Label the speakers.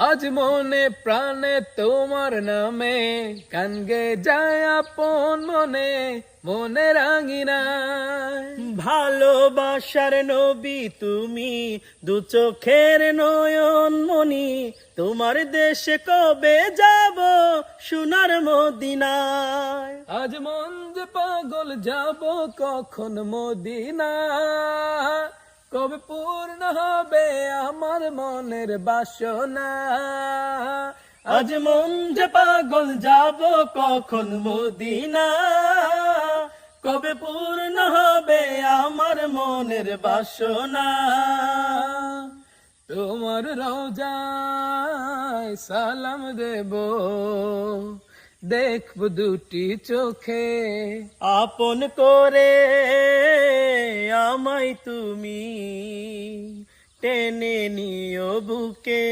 Speaker 1: আজ মনে প্রাণে তোমার নামে গান গে যায় আপন মনে মনে রাঙিনায়।
Speaker 2: ভালোবাসার নবী তুমি, দু চোখের নয়ন মনি, তোমার দেশে কবে যাব সোনার মদিনায়।
Speaker 1: আজ মন যে পাগল যাব কখন মদিনা, কবে পূর্ণ হবে আমার মনের বাসনা।
Speaker 2: আজ মন যে পাগল যাব কখন মদিনা, কবে পূর্ণ হবে আমার মনের বাসনা।
Speaker 1: তোমার রওজায় সালাম দেব, দেখব দুটি চোখে,
Speaker 2: আপন করে আমায় তুমি টেনে নিও বুকে।